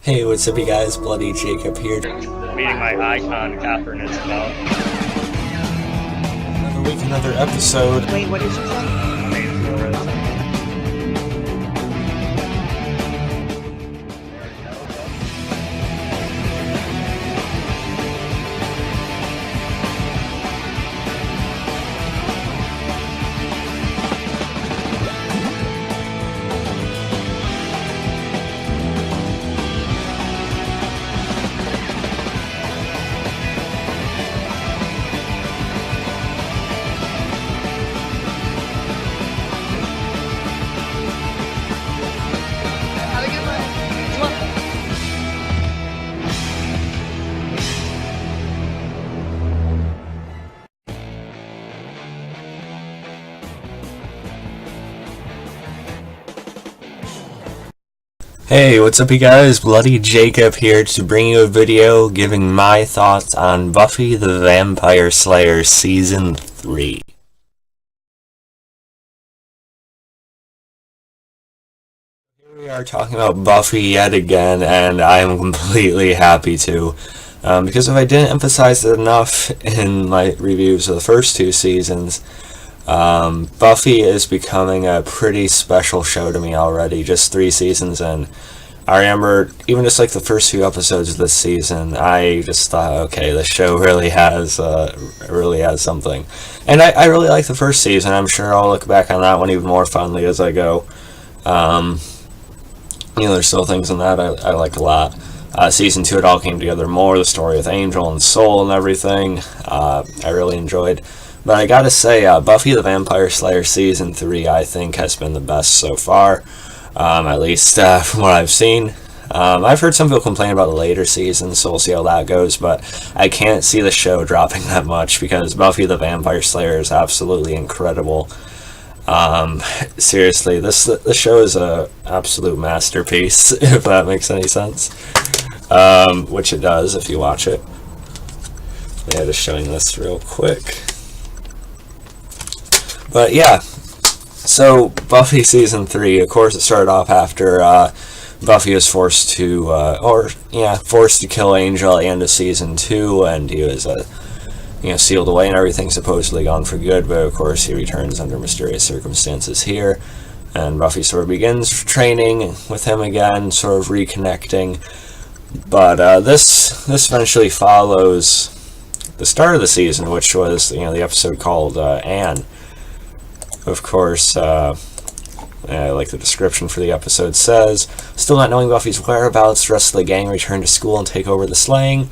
Hey, what's up you guys? Bloody Jacob here. Meeting my icon, Catherine Isabel. Another week, another episode. Wait, what did you say? Hey, what's up you guys? Bloody Jacob here to bring you a video giving my thoughts on Buffy the Vampire Slayer Season 3. Here we are talking about Buffy yet again, and I'm completely happy to. Because if I didn't emphasize it enough in my reviews of the first two seasons, Buffy is becoming a pretty special show to me already, just 3 seasons in. I remember, even just like the first few episodes of this season, I just thought, okay, the show really has something. And I really like the first season. I'm sure I'll look back on that one even more fondly as I go. There's still things in that I like a lot. Season 2, it all came together more, the story with Angel and Soul and everything, I really enjoyed. But I gotta say, Buffy the Vampire Slayer Season 3, I think, has been the best so far, at least from what I've seen. I've heard some people complain about the later seasons, so we'll see how that goes, but I can't see the show dropping that much, because Buffy the Vampire Slayer is absolutely incredible. Seriously, the show is a absolute masterpiece, if that makes any sense. Which it does, if you watch it. Yeah, just showing this real quick. But yeah, so Buffy Season 3, of course it started off after Buffy was forced to kill Angel at the end of Season 2, and he was sealed away and everything, supposedly gone for good, but of course he returns under mysterious circumstances here, and Buffy sort of begins training with him again, sort of reconnecting, but this eventually follows the start of the season, which was the episode called Anne. Of course, like the description for the episode says, still not knowing Buffy's whereabouts, the rest of the gang return to school and take over the slaying.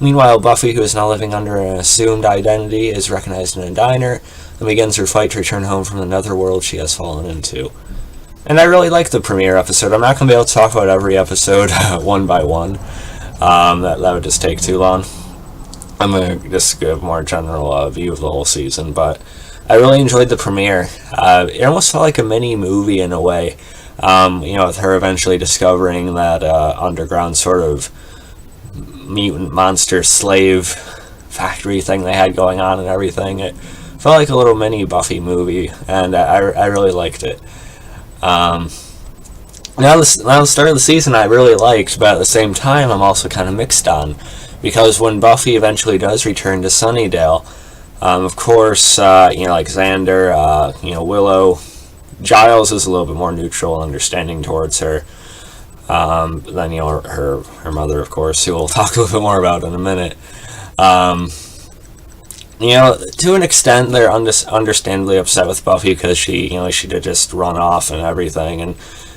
Meanwhile, Buffy, who is now living under an assumed identity, is recognized in a diner and begins her fight to return home from the netherworld she has fallen into. And I really like the premiere episode. I'm not going to be able to talk about every episode one by one. That would just take too long. I'm going to just give a more general view of the whole season, but I really enjoyed the premiere. It almost felt like a mini movie in a way. With her eventually discovering that underground sort of mutant monster slave factory thing they had going on and everything. It felt like a little mini Buffy movie, and I really liked it. Now the start of the season I really liked, but at the same time I'm also kind of mixed on, because when Buffy eventually does return to Sunnydale, of course, like Xander, Willow, Giles is a little bit more neutral and understanding towards her. Then, her mother, of course, who we'll talk a little bit more about in a minute. To an extent, they're understandably upset with Buffy because she did just run off and everything, and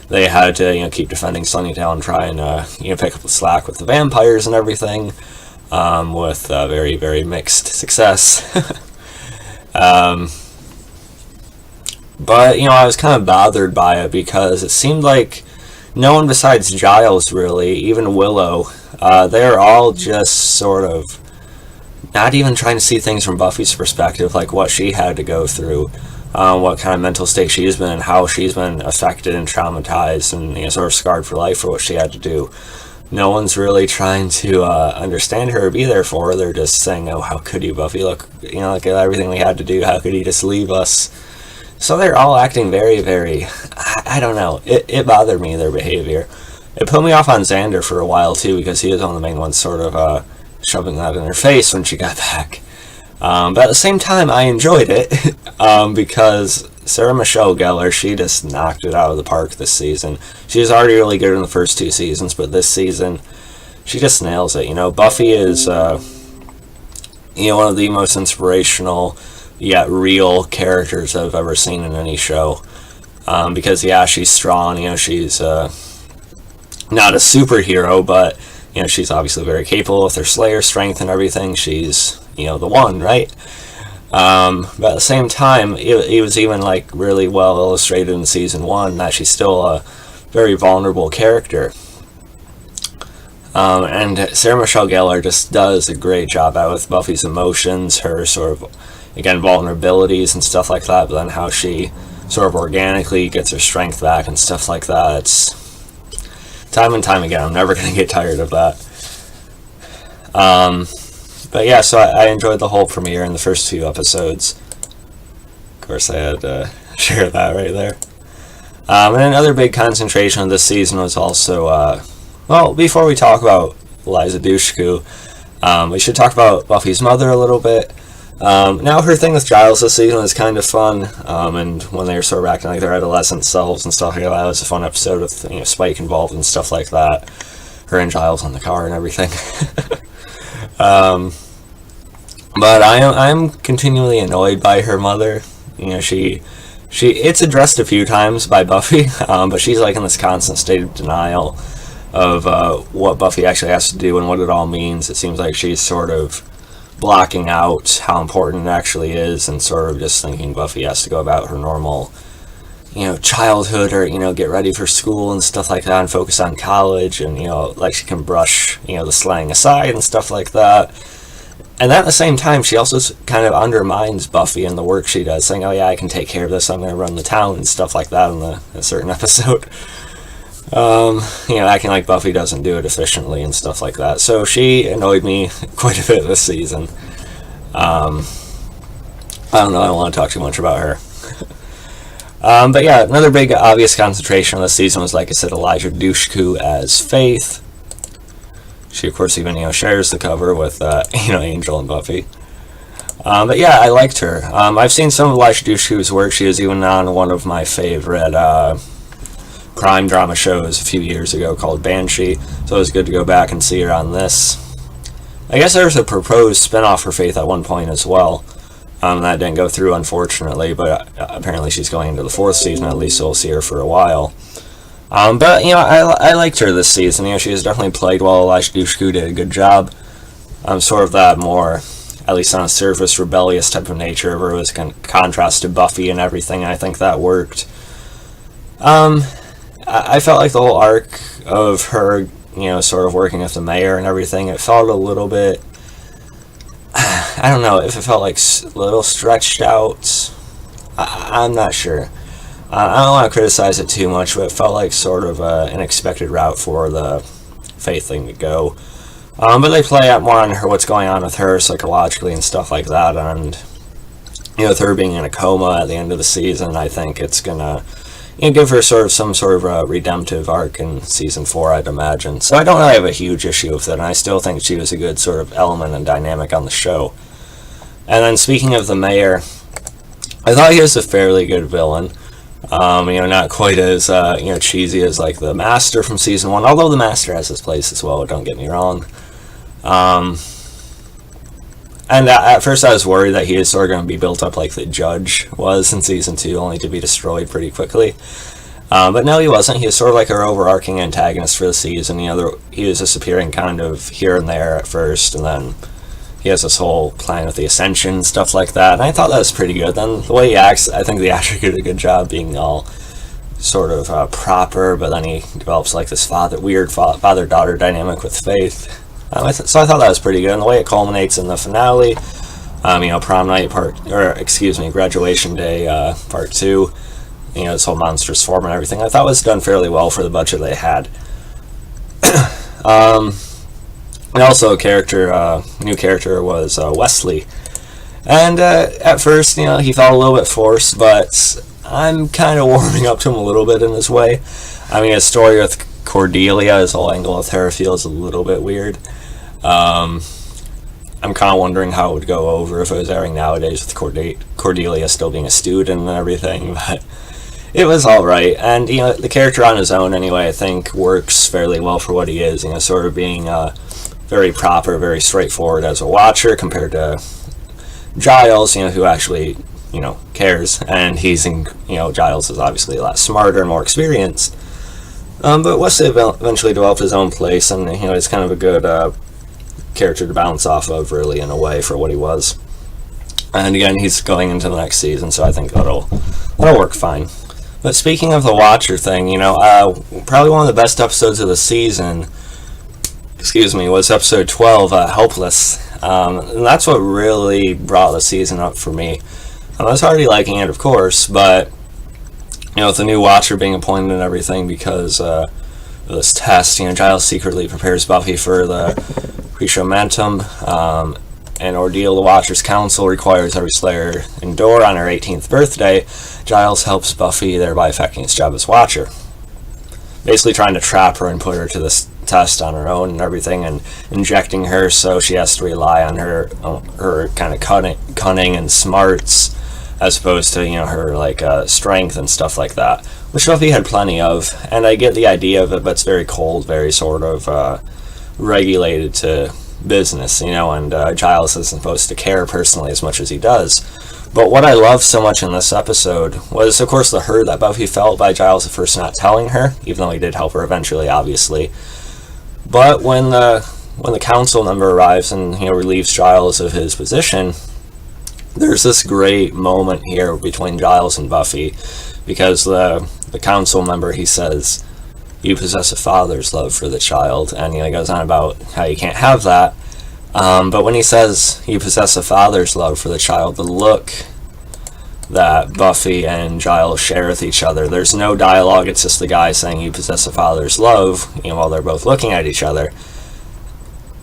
they had to, keep defending Sunnydale and try and, pick up the slack with the vampires and everything, with very, very mixed success. But, I was kind of bothered by it because it seemed like no one besides Giles, really, even Willow, they're all just sort of not even trying to see things from Buffy's perspective, like what she had to go through, what kind of mental state she's been in, how she's been affected and traumatized and sort of scarred for life for what she had to do. No one's really trying to understand her or be there for her. They're just saying, oh, how could you, Buffy? Look, look at everything we had to do. How could you just leave us? So they're all acting very, very, I don't know. It bothered me, their behavior. It put me off on Xander for a while too, because he was one of the main ones sort of shoving that in her face when she got back. But at the same time, I enjoyed it because Sarah Michelle Gellar, she just knocked it out of the park this season. She was already really good in the first 2 seasons, but this season, she just nails it. Buffy is one of the most inspirational yet real characters I've ever seen in any show. Because she's strong. She's not a superhero, but she's obviously very capable with her Slayer strength and everything. She's the one, right? But at the same time, it was even really well illustrated in season 1 that she's still a very vulnerable character. And Sarah Michelle Gellar just does a great job out with Buffy's emotions, her sort of, again, vulnerabilities and stuff like that, but then how she sort of organically gets her strength back and stuff like that. It's time and time again. I'm never going to get tired of that. But yeah, so I enjoyed the whole premiere in the first 2 episodes. Of course, I had to share that right there. And another big concentration of this season was also, before we talk about Eliza Dushku, we should talk about Buffy's mother a little bit. Now her thing with Giles this season is kind of fun, and when they were sort of acting like their adolescent selves and stuff like that, it was a fun episode with Spike involved and stuff like that. Her and Giles on the car and everything. But I'm continually annoyed by her mother. It's addressed a few times by Buffy, but she's in this constant state of denial of what Buffy actually has to do and what it all means. It seems like she's sort of blocking out how important it actually is and sort of just thinking Buffy has to go about her normal, childhood or, get ready for school and stuff like that and focus on college and, she can brush, the slang aside and stuff like that. And then at the same time, she also kind of undermines Buffy and the work she does, saying, oh yeah, I can take care of this, I'm going to run the town and stuff like that in a certain episode. Acting like Buffy doesn't do it efficiently and stuff like that. So she annoyed me quite a bit this season. I don't know, I don't want to talk too much about her. But yeah, another big obvious concentration on this season was, like I said, Eliza Dushku as Faith. She, of course, even, shares the cover with, Angel and Buffy. But yeah, I liked her. I've seen some of Eliza Dushku's work. She was even on one of my favorite crime drama shows a few years ago called Banshee, so it was good to go back and see her on this. I guess there was a proposed spin-off for Faith at one point as well. That didn't go through, unfortunately, but apparently she's going into the 4th season, at least so we'll see her for a while. But, I liked her this season. She has definitely played well. Eliza Dushku did a good job. Sort of that more, at least on a surface, rebellious type of nature, where it was contrast to Buffy and everything, and I think that worked. I felt like the whole arc of her, sort of working with the mayor and everything, it felt a little bit, I don't know, if it felt like a little stretched out. I'm not sure. I don't want to criticize it too much, but it felt like sort of an expected route for the Faith thing to go. But they play out more on what's going on with her psychologically and stuff like that, and, with her being in a coma at the end of the season, I think it's gonna give her some sort of redemptive arc in season 4, I'd imagine. So I don't really have a huge issue with it, and I still think she was a good sort of element and dynamic on the show. And then speaking of the mayor, I thought he was a fairly good villain. Not quite as, cheesy as, the Master from season 1, although the Master has his place as well, don't get me wrong. And at first I was worried that he was sort of going to be built up like the Judge was in season 2, only to be destroyed pretty quickly. But no, he wasn't. He was sort of like our overarching antagonist for the season. He was just appearing kind of here and there at first, and then he has this whole plan with the Ascension and stuff like that, and I thought that was pretty good. Then the way he acts, I think the actor did a good job being all sort of proper, but then he develops this weird father-daughter dynamic with Faith. So I thought that was pretty good, and the way it culminates in the finale, Prom Night Graduation Day Part 2, this whole monstrous form and everything, I thought was done fairly well for the budget they had. And also a new character was Wesley. And at first, he felt a little bit forced, but I'm kind of warming up to him a little bit in this way. His story with Cordelia's whole angle with her feels a little bit weird. I'm kind of wondering how it would go over if it was airing nowadays with Cordelia still being a student and everything, but it was alright. And, the character on his own, anyway, I think works fairly well for what he is, sort of being very proper, very straightforward as a watcher compared to Giles, who actually, cares. And Giles is obviously a lot smarter and more experienced. But Wesley eventually developed his own place, and, he's kind of a good character to bounce off of, really, in a way, for what he was. And again, he's going into the next season, so I think that'll work fine. But speaking of the Watcher thing, probably one of the best episodes of the season, was episode 12, Helpless. And that's what really brought the season up for me. I was already liking it, of course, but, with the new Watcher being appointed and everything because of this test, Giles secretly prepares Buffy for the Momentum, an ordeal the Watcher's Council requires every Slayer endure on her 18th birthday. Giles helps Buffy, thereby affecting his job as Watcher. Basically trying to trap her and put her to this test on her own and everything, and injecting her so she has to rely on her kind of cunning and smarts, as opposed to, her, strength and stuff like that, which Buffy had plenty of, and I get the idea of it, but it's very cold, very sort of, regulated to business, and Giles isn't supposed to care personally as much as he does. But what I loved so much in this episode was, of course, the hurt that Buffy felt by Giles at first not telling her, even though he did help her eventually, obviously. But when the council member arrives and relieves Giles of his position, there's this great moment here between Giles and Buffy, because the council member, he says, "You possess a father's love for the child," and he goes on about how you can't have that. But when he says you possess a father's love for the child, the look that Buffy and Giles share with each other, there's no dialogue, it's just the guy saying you possess a father's love, while they're both looking at each other.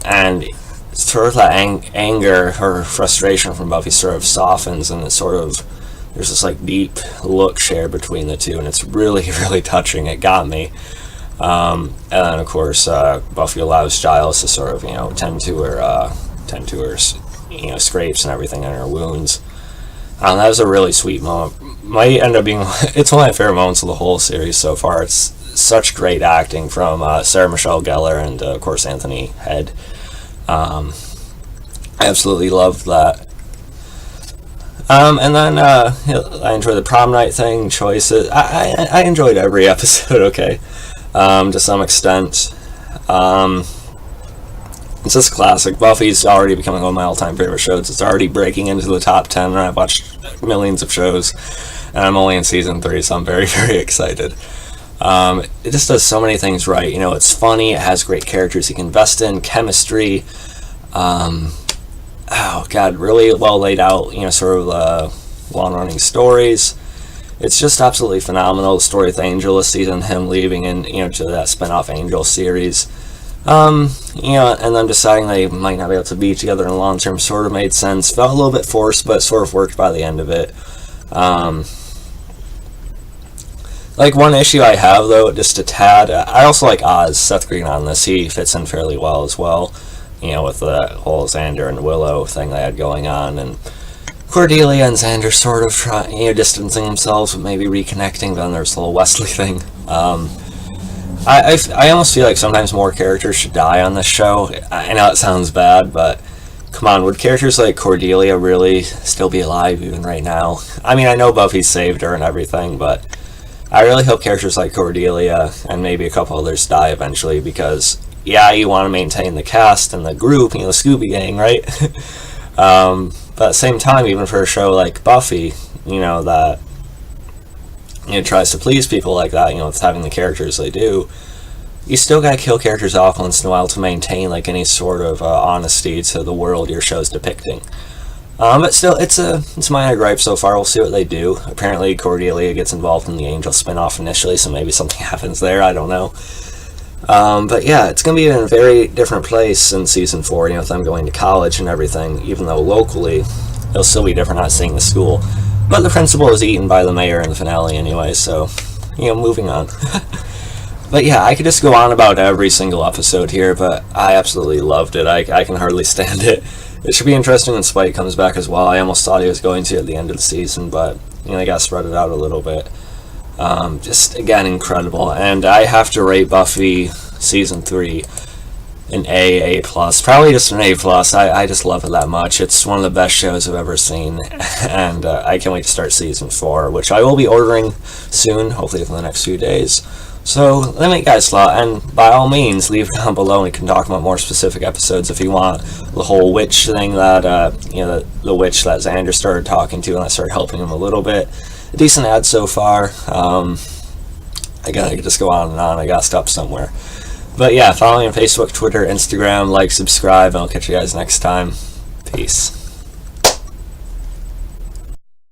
And sort of that anger or frustration from Buffy sort of softens, and it's there's this deep look shared between the two, and it's really, really touching. It got me. And then, of course, Buffy allows Giles to sort of, tend to her, scrapes and everything and her wounds. That was a really sweet moment. Might end up being, it's one of my favorite moments of the whole series so far. It's such great acting from Sarah Michelle Gellar and, of course, Anthony Head. I absolutely loved that. And then I enjoyed the prom night thing, choices. I enjoyed every episode, okay, to some extent. It's just classic. Buffy's already becoming one of my all-time favorite shows. It's already breaking into the top 10, and I've watched millions of shows, and I'm only in season 3, so I'm very, very excited. It just does so many things right. It's funny, it has great characters you can invest in, chemistry, really well laid out, sort of long-running stories. It's just absolutely phenomenal. The story with Angel this season, him leaving in, to that spin-off Angel series. And then deciding they might not be able to be together in the long term sort of made sense. Felt a little bit forced, but sort of worked by the end of it. One issue I have, though, just a tad, I also like Oz, Seth Green on this. He fits in fairly well as well, with the whole Xander and Willow thing they had going on, and Cordelia and Xander sort of distancing themselves, but maybe reconnecting. Then there's the whole Wesley thing. I almost feel like sometimes more characters should die on this show. I know it sounds bad, but come on, would characters like Cordelia really still be alive even right now? I mean, I know Buffy saved her and everything, but I really hope characters like Cordelia and maybe a couple others die eventually, because, yeah, you want to maintain the cast and the group, the Scooby Gang, right? But at the same time, even for a show like Buffy, that tries to please people like that, with having the characters they do, you still gotta kill characters off once in a while to maintain any sort of honesty to the world your show's depicting. But still, it's a minor gripe so far. We'll see what they do. Apparently Cordelia gets involved in the Angel spin-off initially, so maybe something happens there, I don't know. But yeah, it's gonna be in a very different place in season 4, with them going to college and everything, even though locally it'll still be different not seeing the school. But the principal is eaten by the mayor in the finale anyway, so, moving on. But yeah, I could just go on about every single episode here, but I absolutely loved it. I can hardly stand it. It should be interesting when Spike comes back as well. I almost thought he was going to at the end of the season, but they got to spread it out a little bit. Just, again, incredible. And I have to rate Buffy Season 3 an A+. Probably just an A+. I just love it that much. It's one of the best shows I've ever seen. And I can't wait to start Season 4, which I will be ordering soon, hopefully within the next few days. So, let me guys thought, and by all means, leave it down below and we can talk about more specific episodes if you want. The whole witch thing that, the witch that Xander started talking to and that started helping him a little bit. A decent ad so far. I could just go on and on. I gotta stop somewhere. But yeah, follow me on Facebook, Twitter, Instagram, like, subscribe, and I'll catch you guys next time. Peace.